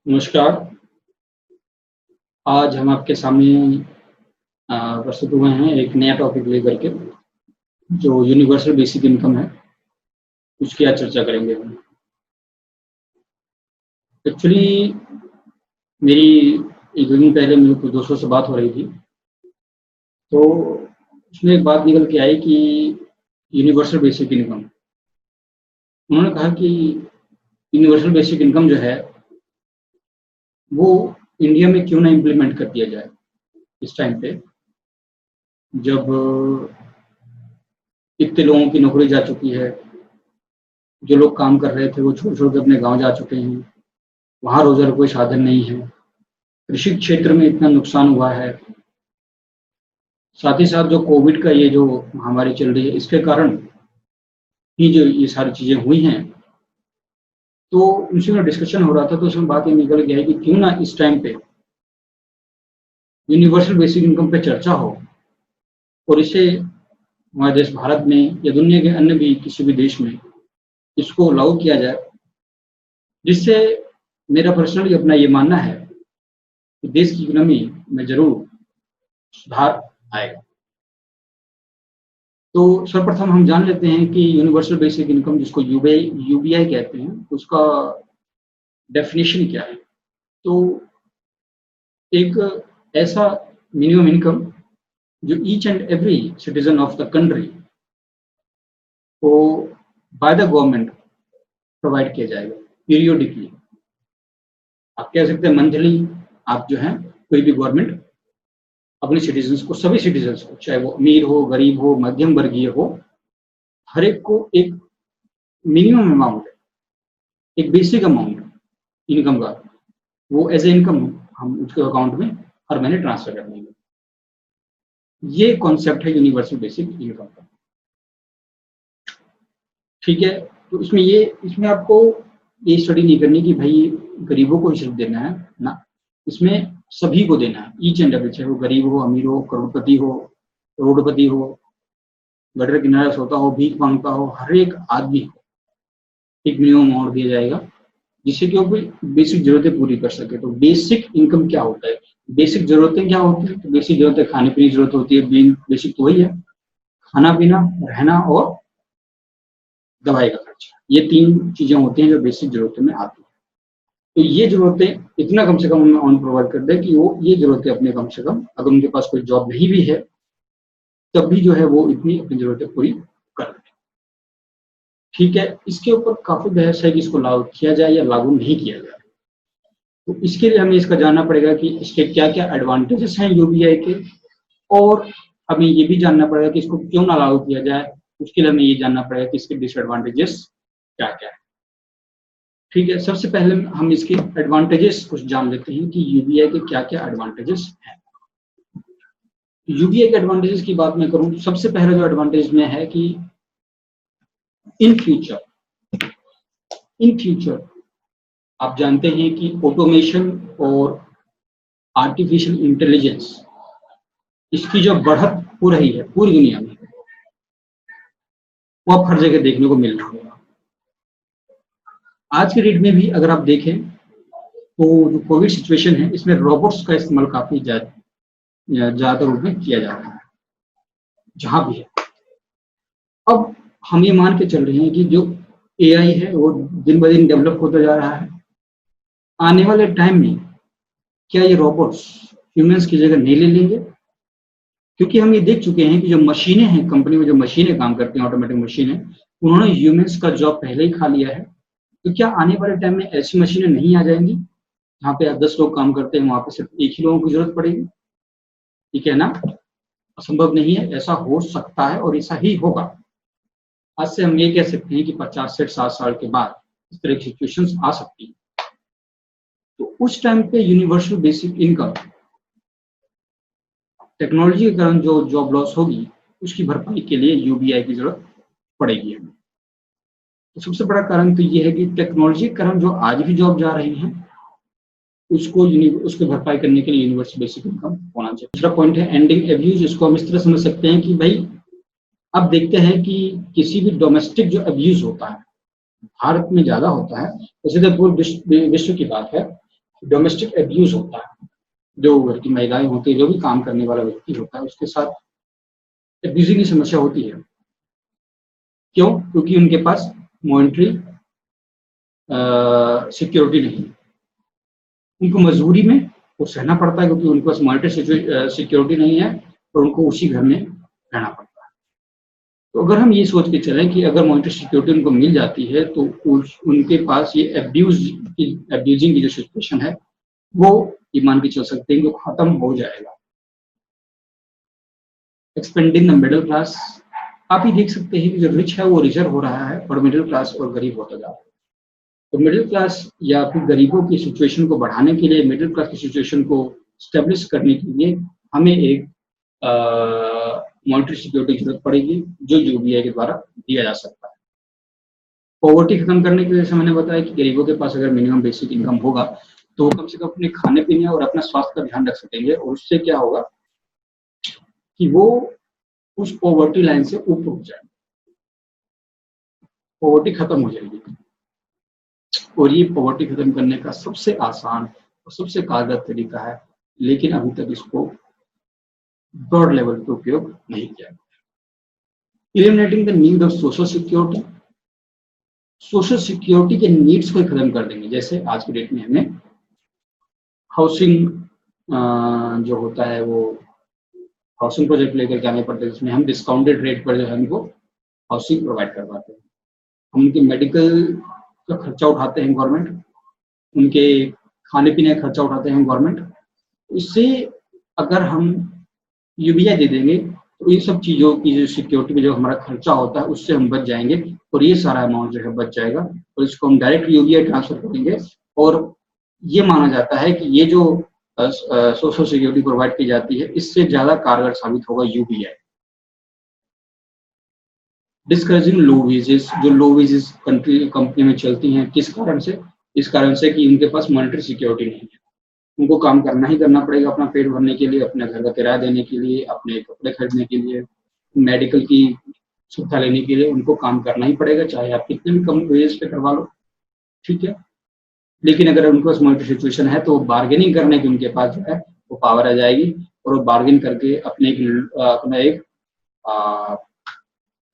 नमस्कार। आज हम आपके सामने प्रस्तुत हुए हैं एक नया टॉपिक लेकर के, जो यूनिवर्सल बेसिक इनकम है, उसकी आज चर्चा करेंगे हम। एक्चुअली मेरी एक दो दिन पहले मेरे कुछ दोस्तों से बात हो रही थी, तो उसमें एक बात निकल के आई कि यूनिवर्सल बेसिक इनकम। उन्होंने कहा कि यूनिवर्सल बेसिक इनकम जो है, वो इंडिया में क्यों ना इम्प्लीमेंट कर दिया जाए इस टाइम पे, जब इतने लोगों की नौकरी जा चुकी है। जो लोग काम कर रहे थे वो छोड़ छोड़ के अपने गांव जा चुके हैं। वहाँ रोजगार कोई साधन नहीं है। कृषि क्षेत्र में इतना नुकसान हुआ है। साथ ही साथ जो कोविड का ये जो महामारी चल रही है, इसके कारण ही जो ये सारी चीजें हुई हैं, तो उनसे में डिस्कशन हो रहा था, तो उसमें बात ये निकल गया है कि क्यों ना इस टाइम पे यूनिवर्सल बेसिक इनकम पे चर्चा हो, और इसे हमारे देश भारत में या दुनिया के अन्य भी किसी भी देश में इसको लागू किया जाए, जिससे मेरा पर्सनली अपना ये मानना है कि देश की इकोनॉमी में जरूर सुधार आएगा। तो सर्वप्रथम हम जान लेते हैं कि यूनिवर्सल बेसिक इनकम, जिसको यूबीआई कहते हैं, उसका डेफिनेशन क्या है। तो एक ऐसा मिनिमम इनकम जो each and every citizen of the country को बाय द गवर्नमेंट प्रोवाइड किया जाएगा पीरियोडिकली। आप कह सकते हैं मंथली। आप जो है कोई भी गवर्नमेंट अपने सिटीजन्स को, सभी सिटीजन्स को, चाहे वो अमीर हो, गरीब हो, मध्यम वर्गीय हो, हर एक को एक मिनिमम अमाउंट, एक बेसिक अमाउंट इनकम का, वो एज ए इनकम हम उसके अकाउंट में हर महीने ट्रांसफर कर देंगे। ये कॉन्सेप्ट है यूनिवर्सल बेसिक इनकम का। ठीक है। तो इसमें आपको ये स्टडी नहीं करनी कि भाई गरीबों को ही सिर्फ देना है ना, इसमें सभी को देना है, ईच एंड एवरी, चाहे वो गरीब हो, अमीर हो, करोड़पति हो, करोड़पति हो, गटर किनारे सोता हो, भीख मांगता हो, हर एक आदमी को एक मिनिमम अमाउंट दिया जाएगा, जिससे कि वो अपनी बेसिक जरूरतें पूरी कर सके। तो बेसिक इनकम क्या होता है, बेसिक जरूरतें क्या होती है? तो बेसिक जरूरतें खाने पीने की जरूरत होती है। बेसिक तो वही है, खाना पीना, रहना और दवाई का खर्चा। ये तीन चीजें होती हैं जो बेसिक जरूरतों में आती हैं। तो ये जरूरतें इतना कम से कम हमें ऑन प्रोवाइड कर दे कि वो ये जरूरतें अपने कम से कम, अगर उनके पास कोई जॉब नहीं भी है तब भी जो है वो इतनी अपनी जरूरतें पूरी कर ले। ठीक है। इसके ऊपर काफी बहस है कि इसको लागू किया जाए या लागू नहीं किया जाए। तो इसके लिए हमें इसका जानना पड़ेगा कि इसके क्या क्या एडवांटेजेस हैं यूबीआई के, और हमें ये भी जानना पड़ेगा कि इसको क्यों ना लागू किया जाए। उसके लिए हमें ये जानना पड़ेगा कि इसके डिसएडवांटेजेस क्या क्या है। ठीक है। सबसे पहले हम इसके एडवांटेजेस कुछ जान लेते हैं कि यूबीआई के क्या क्या एडवांटेजेस हैं। यूबीआई के एडवांटेजेस की बात मैं करूं तो सबसे पहले जो एडवांटेज में है कि इन फ्यूचर आप जानते हैं कि ऑटोमेशन और आर्टिफिशियल इंटेलिजेंस, इसकी जो बढ़त हो रही है पूरी दुनिया में, वो अब हर जगह देखने को मिल रहा है। आज के डेट में भी अगर आप देखें तो जो कोविड सिचुएशन है, इसमें रोबोट्स का इस्तेमाल काफी ज्यादा रूप में किया जा रहा है जहां भी है। अब हम ये मान के चल रहे हैं कि जो एआई है वो दिन ब दिन डेवलप होता जा रहा है। आने वाले टाइम में क्या ये रोबोट्स ह्यूमंस की जगह नहीं ले लेंगे? क्योंकि हम ये देख चुके हैं कि जो मशीनें हैं, कंपनी में जो मशीनें काम करती हैं, ऑटोमेटिक मशीनें, उन्होंने ह्यूमंस का जॉब पहले ही खा लिया है। तो क्या आने वाले टाइम में ऐसी मशीनें नहीं आ जाएंगी जहाँ पे 10 लोग काम करते हैं, वहां पे सिर्फ एक ही लोगों की जरूरत पड़ेगी? ठीक है ना? असंभव नहीं है, ऐसा हो सकता है और ऐसा ही होगा। आज से हम ये कह सकते हैं कि 50 से 60 साल के बाद इस तरह की सिचुएशंस आ सकती है। तो उस टाइम पे यूनिवर्सल बेसिक इनकम, टेक्नोलॉजी के कारण जो जॉब लॉस होगी उसकी भरपाई के लिए यूबीआई की जरूरत पड़ेगी हमें। तो सबसे बड़ा कारण तो ये है कि टेक्नोलॉजी के कारण जो आज भी जॉब जा रही हैं उसको भरपाई करने के लिए यूनिवर्सल बेसिक इनकम होना चाहिए। दूसरा पॉइंट है एंडिंग एब्यूज। इसको हम इस तरह समझ सकते हैं कि भाई अब देखते हैं कि किसी भी डोमेस्टिक जो अब्यूज होता है भारत में ज्यादा होता है, वैसे तो पूरे विश्व की बात है, डोमेस्टिक एब्यूज होता है, जो घर की महिलाएं होती है, जो भी काम करने वाला व्यक्ति होता है, उसके साथ एब्यूजिंग की समस्या होती है। क्यों? क्योंकि उनके पास मॉनिटरी सिक्योरिटी नहीं है। उनको मजबूरी में वो सहना पड़ता है, क्योंकि उनके पास मॉनिटरी सिक्योरिटी नहीं है और उनको उसी घर में रहना पड़ता है। तो अगर हम ये सोच के चलें कि अगर मॉनिटरी सिक्योरिटी उनको मिल जाती है तो उनके पास ये एब्यूजिंग की जो सिचुएशन है वो ये मान के चल सकते हैं कि खत्म हो जाएगा। एक्सपेंडिंग द मिडिल क्लास, आप ही देख सकते हैं कि जो रिच है वो रिजर्व हो रहा है और मिडिल क्लास और गरीब होता जा रहा है। तो मिडिल क्लास या फिर गरीबों की सिचुएशन को बढ़ाने के लिए, मिडिल क्लास की सिचुएशन को स्टेब्लिश करने के लिए हमें एक मॉनिटरी सिक्योरिटी की जरूरत पड़ेगी, जो यूबीआई के द्वारा दिया जा सकता है। पॉवर्टी खत्म करने के लिए जैसे मैंने बताया कि गरीबों के पास अगर मिनिमम बेसिक इनकम होगा तो वो कम से कम अपने खाने पीने और अपना स्वास्थ्य का ध्यान रख सकेंगे, और उससे क्या होगा कि वो उस पॉवर्टी लाइन से ऊपर हो जाएंगे, पॉवर्टी खत्म हो जाएगी। और ये पॉवर्टी खत्म करने का सबसे आसान और सबसे कारगर तरीका है, लेकिन अभी तक इसको ब्रॉड लेवल पे उपयोग नहीं किया गया। Eliminating the need of social security, social security के नीड्स को खत्म कर देंगे। जैसे आज की डेट में हमें हाउसिंग जो होता है वो हाउसिंग प्रोजेक्ट लेकर के आने पड़ते हैं, जिसमें हम डिस्काउंटेड रेट पर जो है उनको हाउसिंग प्रोवाइड करवाते हैं। हम उनके मेडिकल का खर्चा उठाते हैं गवर्नमेंट, उनके खाने पीने का खर्चा उठाते हैं गवर्नमेंट। इससे अगर हम यूबीआई दे देंगे तो इन सब चीज़ों की जो सिक्योरिटी में जो हमारा खर्चा होता है उससे हम बच जाएंगे, और ये सारा अमाउंट जो है बच जाएगा, और इसको हम डायरेक्ट यूबीआई ट्रांसफर करेंगे। और ये माना जाता है कि ये जो सोशल सिक्योरिटी प्रोवाइड की जाती है इससे ज़्यादा कारगर साबित होगा यूबीआई। डिस्करेजिंग लो वेजेस, जो लो वेजेस कंपनी में चलती हैं, किस कारण से? इस कारण से कि उनके पास मॉनिटरी सिक्योरिटी नहीं है। उनको काम करना ही करना पड़ेगा अपना पेट भरने के लिए, अपने घर का किराया देने के लिए, अपने कपड़े खरीदने के लिए, मेडिकल की सुविधा लेने के लिए उनको काम करना ही पड़ेगा, चाहे आप कितने भी कम वेजेस पे करवा लो, ठीक है। लेकिन अगर उनके पास मॉनिटरी सिचुएशन है तो बार्गेनिंग करने की उनके पास जो है वो पावर आ जाएगी, और वो बार्गेन करके अपना एक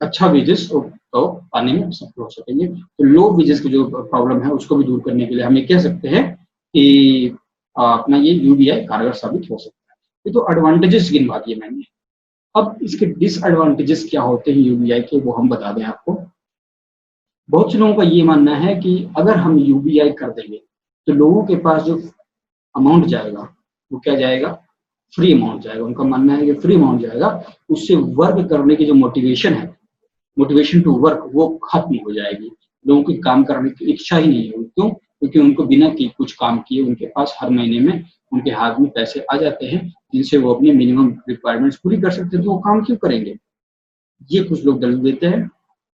अच्छा वेजेस तो पाने में सफल हो सकेंगे। तो लो वेजेस की जो प्रॉब्लम है उसको भी दूर करने के लिए हम ये कह सकते हैं कि अपना ये यूबीआई कारगर साबित हो सकता है। ये तो एडवांटेजेस गिनवा दिए मैंने। अब इसके डिसएडवांटेजेस क्या होते हैं यूबीआई के, वो हम बता दें आपको। बहुत से लोगों का ये मानना है कि अगर हम यूबीआई कर देंगे तो लोगों के पास जो अमाउंट जाएगा वो क्या जाएगा? फ्री अमाउंट जाएगा। उनका मानना है कि फ्री अमाउंट जाएगा, उससे वर्क करने की जो मोटिवेशन है, मोटिवेशन टू वर्क, वो खत्म हो जाएगी। लोगों की काम करने की इच्छा ही नहीं है। क्यों? क्योंकि उनको बिना की कुछ काम किए उनके पास हर महीने में उनके हाथ में पैसे आ जाते हैं, जिनसे वो अपनी मिनिमम रिक्वायरमेंट्स पूरी कर सकते हैं। तो वो काम क्यों करेंगे? ये कुछ लोग दलील देते हैं।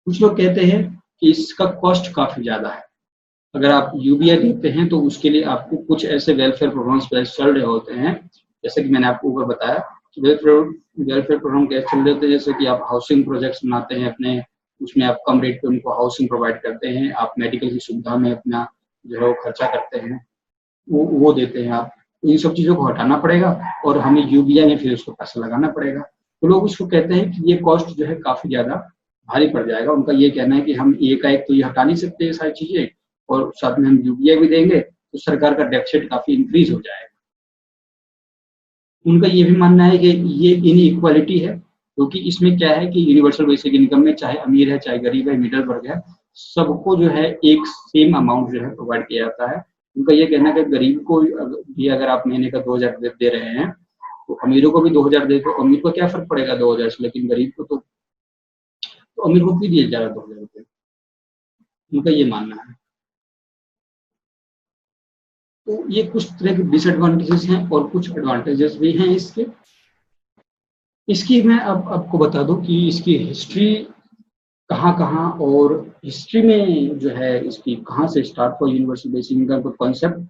कुछ लोग कहते हैं कि इसका कॉस्ट काफी ज्यादा है। अगर आप यूबीआई देते हैं तो उसके लिए आपको कुछ ऐसे वेलफेयर प्रोग्राम्स चल रहे होते हैं, जैसे कि मैंने आपको ऊपर बताया, वेलफेयर प्रोग्राम कैसे चल रहे होते हैं, जैसे कि आप हाउसिंग प्रोजेक्ट्स बनाते हैं अपने, उसमें आप कम रेट पे उनको हाउसिंग प्रोवाइड करते हैं, आप मेडिकल की सुविधा में अपना जो है वो खर्चा करते हैं, वो देते हैं आप। इन सब चीज़ों को हटाना पड़ेगा और हमें यूबीआई में फिर उसको पैसा लगाना पड़ेगा। तो लोग उसको कहते हैं कि ये कॉस्ट जो है काफ़ी ज़्यादा भारी पड़ जाएगा। उनका ये कहना है कि हम एक एक तो ये हटा नहीं सकते ये सारी चीज़ें, और साथ में हम यूबीआई भी देंगे तो सरकार का डेफिसिट काफ़ी इंक्रीज हो जाएगा। उनका ये भी मानना है कि ये इनइक्वालिटी है, क्योंकि इसमें क्या है कि यूनिवर्सल बेसिक इनकम में चाहे अमीर है चाहे गरीब है, मिडिल वर्ग है, सबको जो है एक सेम अमाउंट जो है प्रोवाइड किया जाता है। उनका ये कहना है कि गरीब को भी अगर आप महीने का 2000 दे रहे हैं तो अमीरों को भी 2000 दे, तो अमीर को क्या फर्क पड़ेगा 2000 से, लेकिन गरीब को तो अमीर को भी दिए जा रहा है 2000 रुपये। उनका ये मानना है। तो ये कुछ तरह के डिसएडवांटेजेस हैं और कुछ एडवांटेजेस भी हैं इसके। इसकी मैं अब आपको बता दूं कि इसकी हिस्ट्री कहाँ और हिस्ट्री में जो है इसकी कहाँ से स्टार्ट हुआ यूनिवर्सल बेसिक इनकम का कॉन्सेप्ट,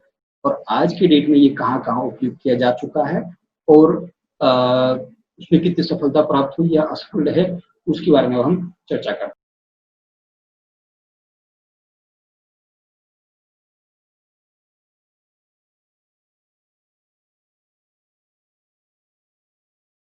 और आज की डेट में ये कहाँ उपयोग किया जा चुका है, और उसमें कितनी सफलता प्राप्त हुई या असफल है, उसके बारे में हम चर्चा करते हैं।